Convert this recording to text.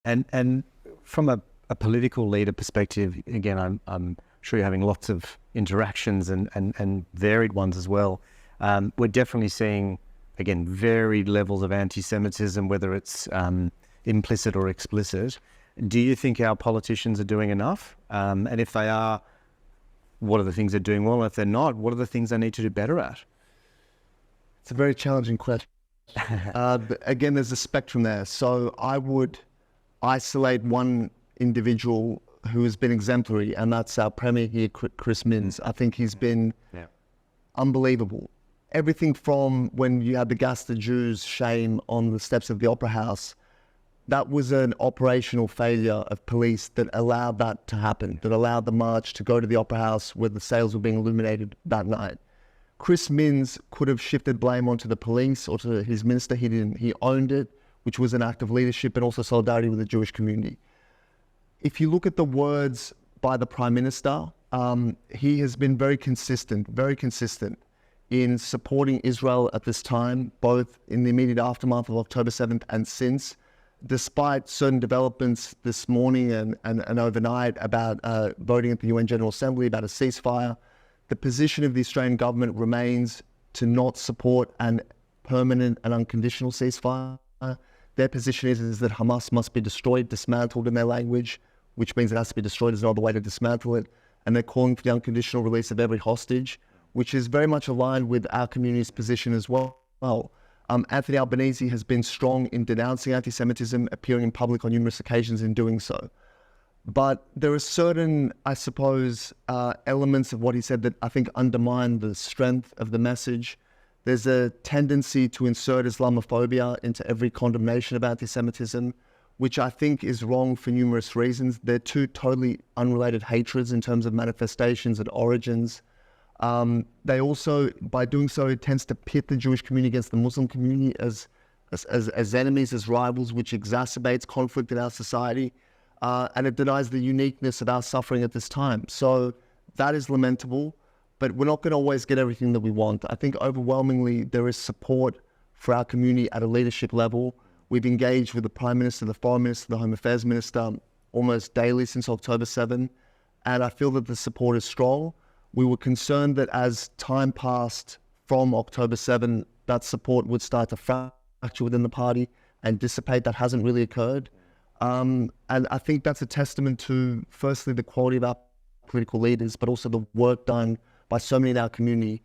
And from a political leader perspective, again, I'm sure you're having lots of interactions and varied ones as well. We're definitely seeing, again, varied levels of anti-Semitism, whether it's implicit or explicit. Do you think our politicians are doing enough? And if they are, what are the things they're doing well? And if they're not, what are the things they need to do better at? It's a very challenging question. Again, there's a spectrum there. So I would isolate one individual who has been exemplary, and that's our Premier here, Chris Minns. I think he's been unbelievable. Everything from when you had the Gas the Jews shame on the steps of the Opera House, that was an operational failure of police that allowed that to happen, that allowed the march to go to the Opera House where the sails were being illuminated that night. Chris Minns could have shifted blame onto the police or to his minister. He didn't. He owned it, which was an act of leadership and also solidarity with the Jewish community. If you look at the words by the Prime Minister, he has been very consistent in supporting Israel at this time, both in the immediate aftermath of October 7th and since, despite certain developments this morning and overnight about voting at the UN General Assembly about a ceasefire. The position of the Australian government remains to not support an permanent and unconditional ceasefire. Their position is that Hamas must be destroyed, dismantled in their language, which means it has to be destroyed. There's no other way to dismantle it. And they're calling for the unconditional release of every hostage, which is very much aligned with our community's position as well. Anthony Albanese has been strong in denouncing anti-Semitism, appearing in public on numerous occasions in doing so. But there are certain, I suppose, elements of what he said that I think undermine the strength of the message. There's a tendency to insert Islamophobia into every condemnation of anti-Semitism, which I think is wrong for numerous reasons. They're two totally unrelated hatreds in terms of manifestations and origins. They also, by doing so, it tends to pit the Jewish community against the Muslim community as enemies, as rivals, which exacerbates conflict in our society. And it denies the uniqueness of our suffering at this time. So that is lamentable, but we're not going to always get everything that we want. I think overwhelmingly there is support for our community at a leadership level. We've engaged with the Prime Minister, the Foreign Minister, the Home Affairs Minister almost daily since October 7, and I feel that the support is strong. We were concerned that as time passed from October 7, that support would start to fracture within the party and dissipate. That hasn't really occurred. And I think that's a testament to, firstly, the quality of our political leaders, but also the work done by so many in our community